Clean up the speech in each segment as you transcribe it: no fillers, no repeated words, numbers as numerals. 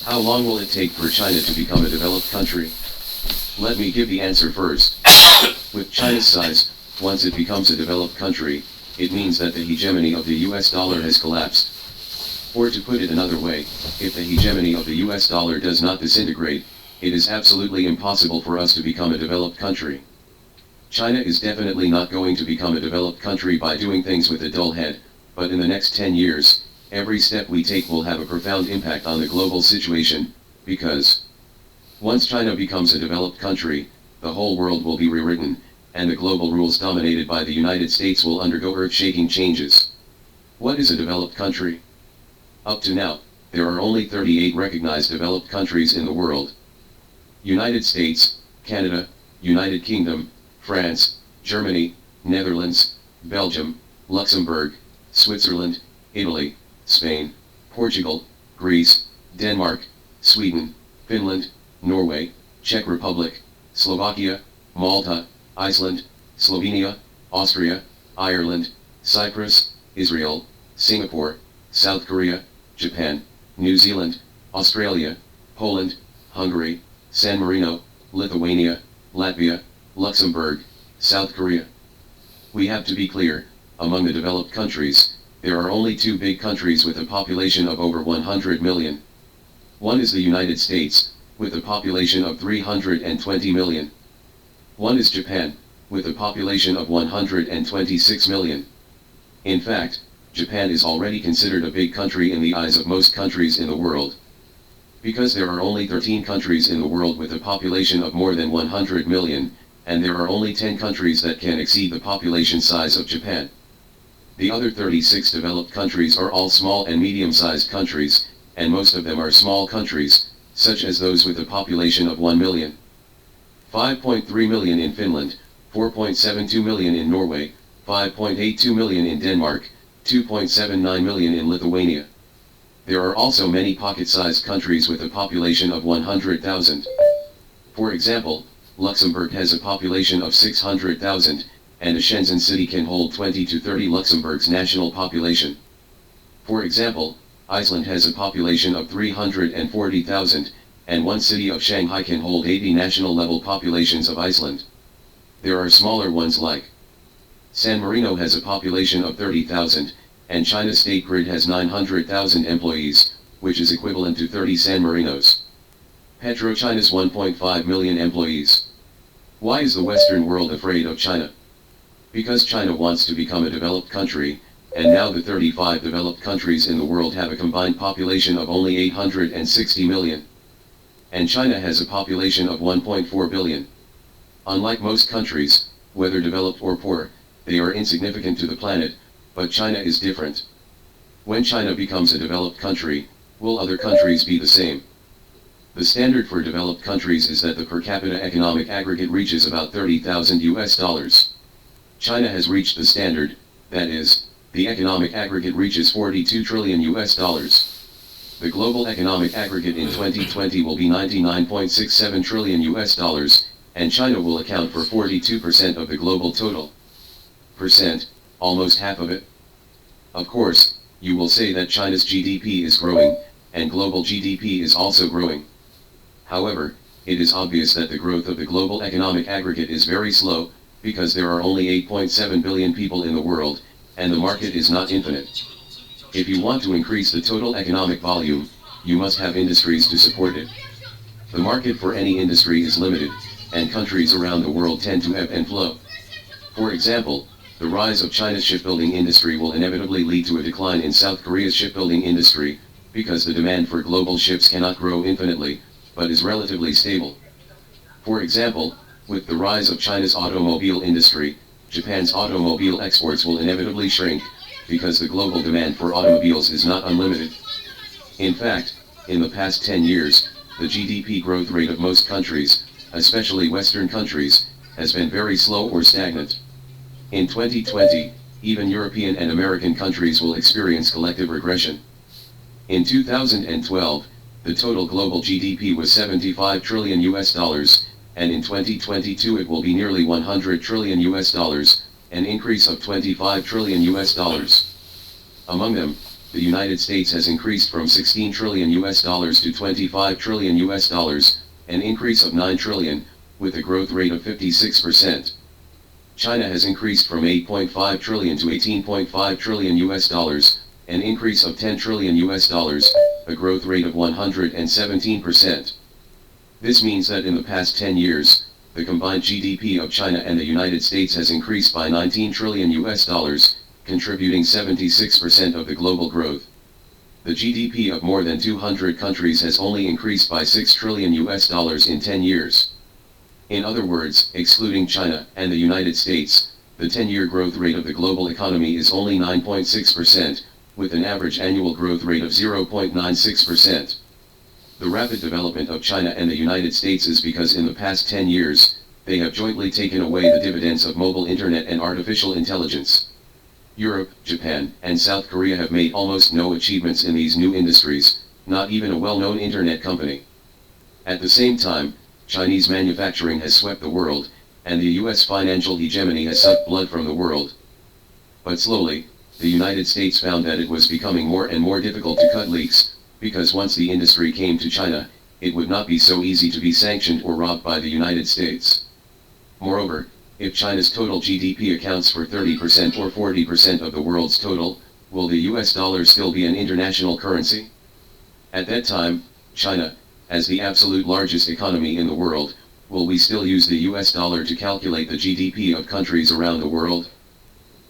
How long will it take for China to become a developed country? Let me give the answer first. With China's size, once it becomes a developed country, it means that the hegemony of the US dollar has collapsed. Or to put it another way, if the hegemony of the US dollar does not disintegrate, it is absolutely impossible for us to become a developed country. China is definitely not going to become a developed country by doing things with a dull head, but in the next 10 years, every step we take will have a profound impact on the global situation, because once China becomes a developed country, the whole world will be rewritten, and the global rules dominated by the United States will undergo earth-shaking changes. What is a developed country? Up to now, there are only 38 recognized developed countries in the world. United States, Canada, United Kingdom, France, Germany, Netherlands, Belgium, Luxembourg, Switzerland, Italy, Spain, Portugal, Greece, Denmark, Sweden, Finland, Norway, Czech Republic, Slovakia, Malta, Iceland, Slovenia, Austria, Ireland, Cyprus, Israel, Singapore, South Korea, Japan, New Zealand, Australia, Poland, Hungary, San Marino, Lithuania, Latvia, Luxembourg, South Korea. We have to be clear, among the developed countries, there are only two big countries with a population of over 100 million. One is the United States, with a population of 320 million. One is Japan, with a population of 126 million. In fact, Japan is already considered a big country in the eyes of most countries in the world. Because there are only 13 countries in the world with a population of more than 100 million, and there are only 10 countries that can exceed the population size of Japan. The other 36 developed countries are all small and medium-sized countries, and most of them are small countries, such as those with a population of 1 million. 5.3 million in Finland, 4.72 million in Norway, 5.82 million in Denmark, 2.79 million in Lithuania. There are also many pocket-sized countries with a population of 100,000. For example, Luxembourg has a population of 600,000, and a Shenzhen city can hold 20 to 30 Luxembourg's national population. For example, Iceland has a population of 340,000, and one city of Shanghai can hold 80 national-level populations of Iceland. There are smaller ones like San Marino has a population of 30,000, and China's State Grid has 900,000 employees, which is equivalent to 30 San Marinos. PetroChina's 1.5 million employees. Why is the Western world afraid of China? Because China wants to become a developed country, and now the 35 developed countries in the world have a combined population of only 860 million. And China has a population of 1.4 billion. Unlike most countries, whether developed or poor, they are insignificant to the planet, but China is different. When China becomes a developed country, will other countries be the same? The standard for developed countries is that the per capita economic aggregate reaches about $30,000. China has reached the standard, that is, the economic aggregate reaches $42 trillion. The global economic aggregate in 2020 will be $99.67 trillion, and China will account for 42% of the global total. Percent, almost half of it. Of course, you will say that China's GDP is growing, and global GDP is also growing. However, it is obvious that the growth of the global economic aggregate is very slow, because there are only 8.7 billion people in the world, and the market is not infinite. If you want to increase the total economic volume, you must have industries to support it. The market for any industry is limited, and countries around the world tend to ebb and flow. For example, the rise of China's shipbuilding industry will inevitably lead to a decline in South Korea's shipbuilding industry, because the demand for global ships cannot grow infinitely, but is relatively stable. For example, with the rise of China's automobile industry, Japan's automobile exports will inevitably shrink, because the global demand for automobiles is not unlimited. In fact, in the past 10 years, the GDP growth rate of most countries, especially Western countries, has been very slow or stagnant. In 2020, even European and American countries will experience collective regression. In 2012, the total global GDP was $75 trillion, and in 2022 it will be nearly $100 trillion, an increase of $25 trillion. Among them, the United States has increased from 16 trillion US dollars to 25 trillion US dollars, an increase of 9 trillion, with a growth rate of 56%. China has increased from 8.5 trillion to 18.5 trillion US dollars, an increase of 10 trillion US dollars, a growth rate of 117%. This means that in the past 10 years, the combined GDP of China and the United States has increased by 19 trillion US dollars, contributing 76% of the global growth. The GDP of more than 200 countries has only increased by 6 trillion US dollars in 10 years. In other words, excluding China and the United States, the 10-year growth rate of the global economy is only 9.6%, with an average annual growth rate of 0.96%. The rapid development of China and the United States is because in the past 10 years, they have jointly taken away the dividends of mobile internet and artificial intelligence. Europe, Japan, and South Korea have made almost no achievements in these new industries, not even a well-known internet company. At the same time, Chinese manufacturing has swept the world, and the US financial hegemony has sucked blood from the world. But slowly, the United States found that it was becoming more and more difficult to cut leaks, because once the industry came to China, it would not be so easy to be sanctioned or robbed by the United States. Moreover, if China's total GDP accounts for 30% or 40% of the world's total, will the US dollar still be an international currency? At that time, China, as the absolute largest economy in the world, will we still use the US dollar to calculate the GDP of countries around the world?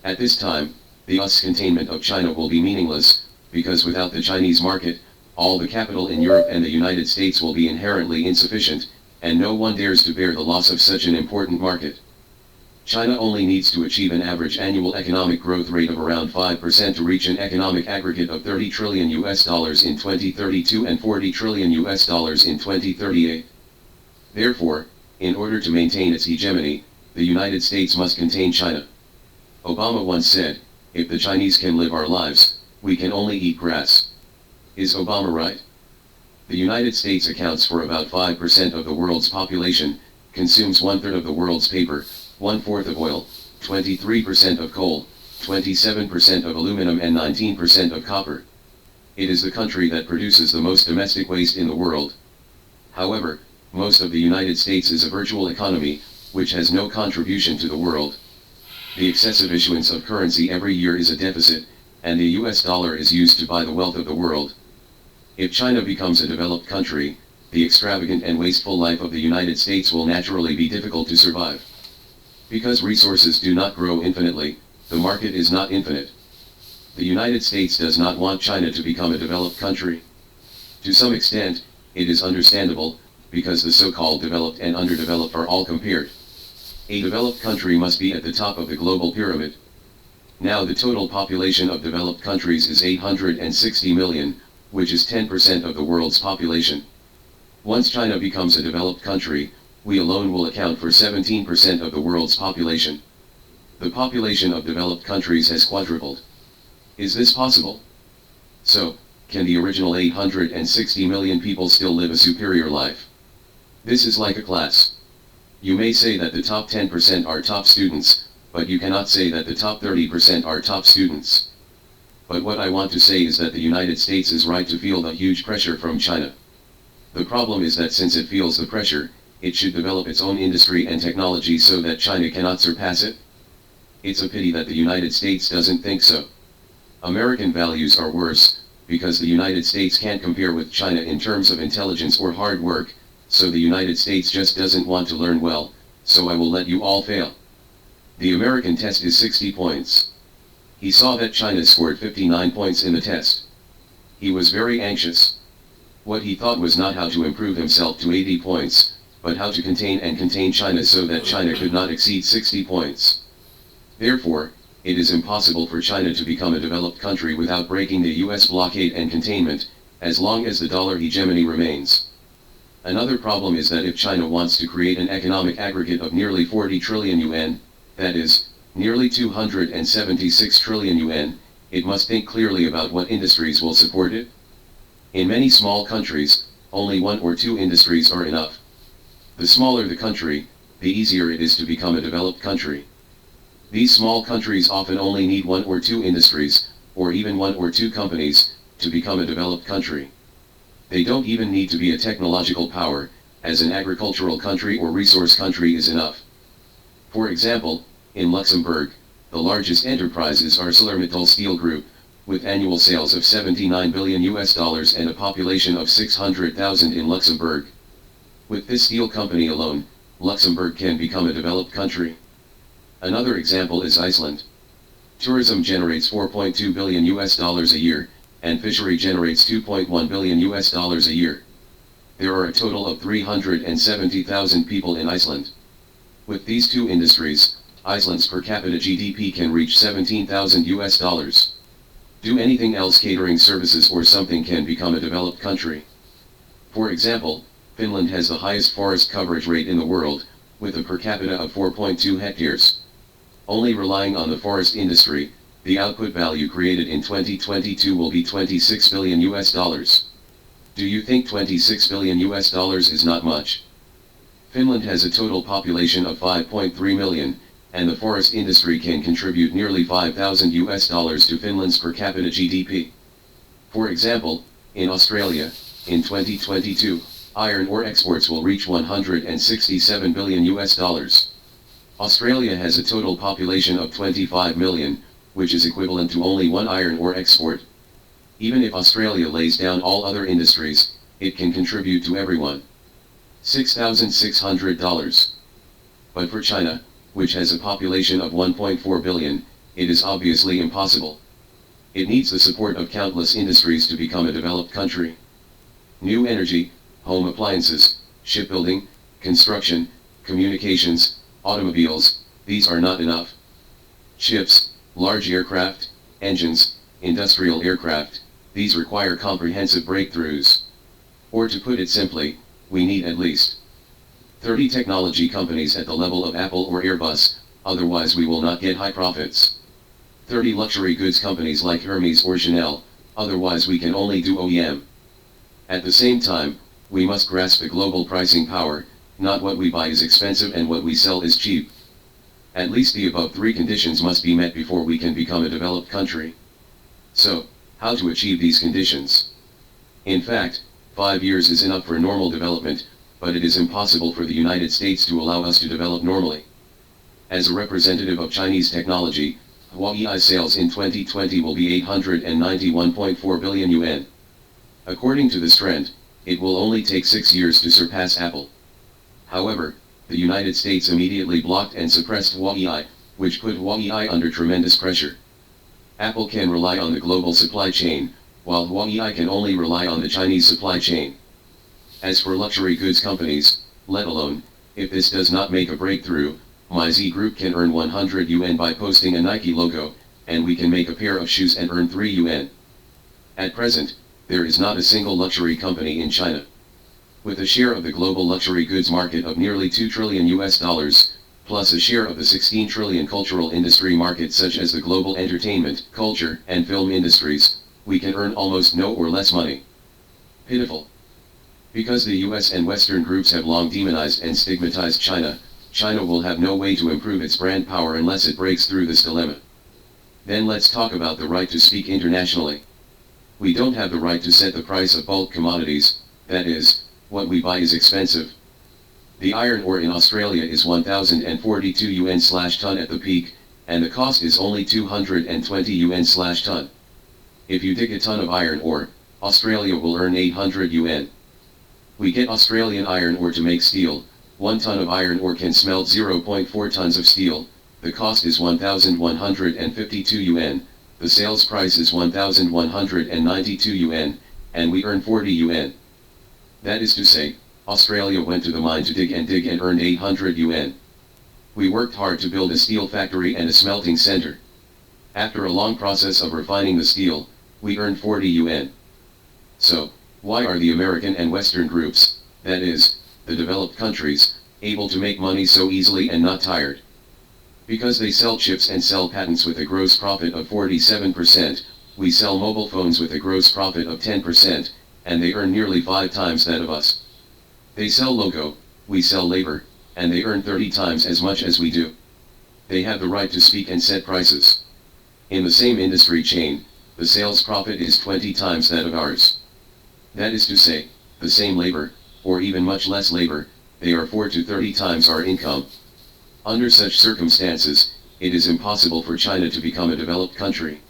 At this time, the US containment of China will be meaningless, because without the Chinese market, all the capital in Europe and the United States will be inherently insufficient, and no one dares to bear the loss of such an important market. China only needs to achieve an average annual economic growth rate of around 5% to reach an economic aggregate of 30 trillion US dollars in 2032 and 40 trillion US dollars in 2038. Therefore, in order to maintain its hegemony, the United States must contain China. Obama once said, "If the Chinese can live our lives, we can only eat grass." Is Obama right? The United States accounts for about 5% of the world's population, consumes 1/3 of the world's paper, 1/4 of oil, 23% of coal, 27% of aluminum and 19% of copper. It is the country that produces the most domestic waste in the world. However, most of the United States is a virtual economy, which has no contribution to the world. The excessive issuance of currency every year is a deficit, and the US dollar is used to buy the wealth of the world. If China becomes a developed country, the extravagant and wasteful life of the United States will naturally be difficult to survive. Because resources do not grow infinitely, the market is not infinite. The United States does not want China to become a developed country. To some extent, it is understandable, because the so-called developed and underdeveloped are all compared. A developed country must be at the top of the global pyramid. Now the total population of developed countries is 860 million, which is 10% of the world's population. Once China becomes a developed country, we alone will account for 17% of the world's population. The population of developed countries has quadrupled. Is this possible? So, can the original 860 million people still live a superior life? This is like a class. You may say that the top 10% are top students, but you cannot say that the top 30% are top students. But what I want to say is that the United States is right to feel the huge pressure from China. The problem is that since it feels the pressure, it should develop its own industry and technology so that China cannot surpass it. It's a pity that the United States doesn't think so. American values are worse, because the United States can't compare with China in terms of intelligence or hard work, so the United States just doesn't want to learn well, so I will let you all fail. The American test is 60 points. He saw that China scored 59 points in the test. He was very anxious. What he thought was not how to improve himself to 80 points, but how to contain China so that China could not exceed 60 points. Therefore, it is impossible for China to become a developed country without breaking the US blockade and containment, as long as the dollar hegemony remains. Another problem is that if China wants to create an economic aggregate of nearly 40 trillion yuan, that is, nearly 276 trillion yuan, it must think clearly about what industries will support it. In many small countries, only one or two industries are enough. The smaller the country, the easier it is to become a developed country. These small countries often only need one or two industries, or even one or two companies, to become a developed country. They don't even need to be a technological power, as an agricultural country or resource country is enough. For example, in Luxembourg, the largest enterprise is ArcelorMittal Steel Group, with annual sales of $79 billion and a population of 600,000 in Luxembourg. With this steel company alone, Luxembourg can become a developed country. Another example is Iceland. Tourism generates $4.2 billion a year, and fishery generates $2.1 billion a year. There are a total of 370,000 people in Iceland. With these two industries, Iceland's per capita GDP can reach $17,000. Do anything else, catering services or something, can become a developed country. For example, Finland has the highest forest coverage rate in the world, with a per capita of 4.2 hectares. Only relying on the forest industry, the output value created in 2022 will be $26 billion. Do you think $26 billion is not much? Finland has a total population of 5.3 million, and the forest industry can contribute nearly $5,000 to Finland's per capita GDP. For example, in Australia, in 2022, iron ore exports will reach $167 billion. Australia has a total population of 25 million, which is equivalent to only one iron ore export. Even if Australia lays down all other industries, it can contribute to everyone. $6,600. But for China, which has a population of 1.4 billion, it is obviously impossible. It needs the support of countless industries to become a developed country. New energy, home appliances, shipbuilding, construction, communications, automobiles, these are not enough. Ships, large aircraft, engines, industrial aircraft, these require comprehensive breakthroughs. Or to put it simply, we need at least 30 technology companies at the level of Apple or Airbus, otherwise we will not get high profits. 30 luxury goods companies like Hermes or Chanel, otherwise we can only do OEM. At the same time, we must grasp the global pricing power, not what we buy is expensive and what we sell is cheap. At least the above three conditions must be met before we can become a developed country. So, how to achieve these conditions? In fact, 5 years is enough for normal development, but it is impossible for the United States to allow us to develop normally. As a representative of Chinese technology, Huawei's sales in 2020 will be 891.4 billion yuan. According to this trend, it will only take 6 years to surpass Apple. However, the United States immediately blocked and suppressed Huawei, which put Huawei under tremendous pressure. Apple can rely on the global supply chain, while Huawei can only rely on the Chinese supply chain. As for luxury goods companies, let alone, if this does not make a breakthrough, MyZ Group can earn 100 yuan by posting a Nike logo, and we can make a pair of shoes and earn 3 yuan. At present, there is not a single luxury company in China. With a share of the global luxury goods market of nearly $2 trillion, plus a share of the 16 trillion cultural industry market such as the global entertainment, culture, and film industries, we can earn almost no or less money. Pitiful. Because the US and Western groups have long demonized and stigmatized China, China will have no way to improve its brand power unless it breaks through this dilemma. Then let's talk about the right to speak internationally. We don't have the right to set the price of bulk commodities, that is, what we buy is expensive. The iron ore in Australia is 1,042 yuan/ton at the peak, and the cost is only 220 yuan/ton. If you dig a ton of iron ore, Australia will earn 800 yuan. We get Australian iron ore to make steel. 1 ton of iron ore can smelt 0.4 tons of steel. The cost is 1,152 yuan. The sales price is 1,192 yuan, and we earn 40 yuan. That is to say, Australia went to the mine to dig and earned 800 yuan. We worked hard to build a steel factory and a smelting center. After a long process of refining the steel, we earned 40 yuan. So, why are the American and Western groups, that is, the developed countries, able to make money so easily and not tired? Because they sell chips and sell patents with a gross profit of 47%, we sell mobile phones with a gross profit of 10%, and they earn nearly 5 times that of us. They sell logo, we sell labor, and they earn 30 times as much as we do. They have the right to speak and set prices. In the same industry chain, the sales profit is 20 times that of ours. That is to say, the same labor, or even much less labor, they are 4 to 30 times our income. Under such circumstances, it is impossible for China to become a developed country.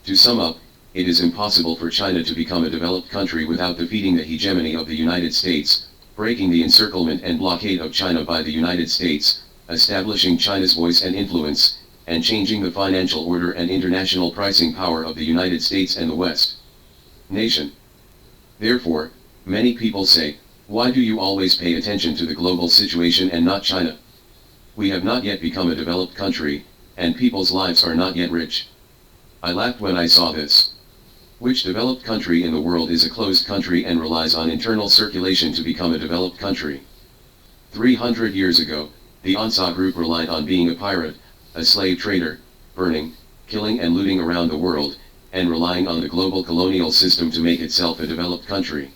To sum up, it is impossible for China to become a developed country without defeating the hegemony of the United States, breaking the encirclement and blockade of China by the United States, establishing China's voice and influence, and changing the financial order and international pricing power of the United States and the West nation. Therefore, many people say, why do you always pay attention to the global situation and not China? We have not yet become a developed country, and people's lives are not yet rich. I laughed when I saw this. Which developed country in the world is a closed country and relies on internal circulation to become a developed country? 300 years ago, the Hansa Group relied on being a pirate, a slave trader, burning, killing and looting around the world, and relying on the global colonial system to make itself a developed country.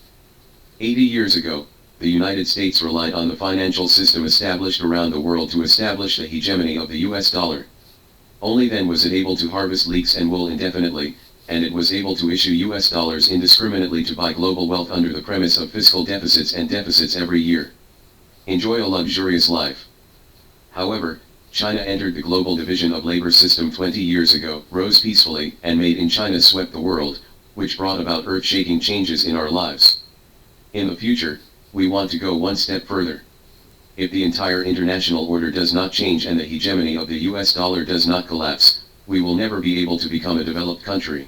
80 years ago, the United States relied on the financial system established around the world to establish the hegemony of the US dollar. Only then was it able to harvest leeks and wool indefinitely, and it was able to issue US dollars indiscriminately to buy global wealth under the premise of fiscal deficits and deficits every year. Enjoy a luxurious life. However, China entered the global division of labor system 20 years ago, rose peacefully, and made in China swept the world, which brought about earth-shaking changes in our lives. In the future, we want to go one step further. If the entire international order does not change and the hegemony of the US dollar does not collapse, we will never be able to become a developed country.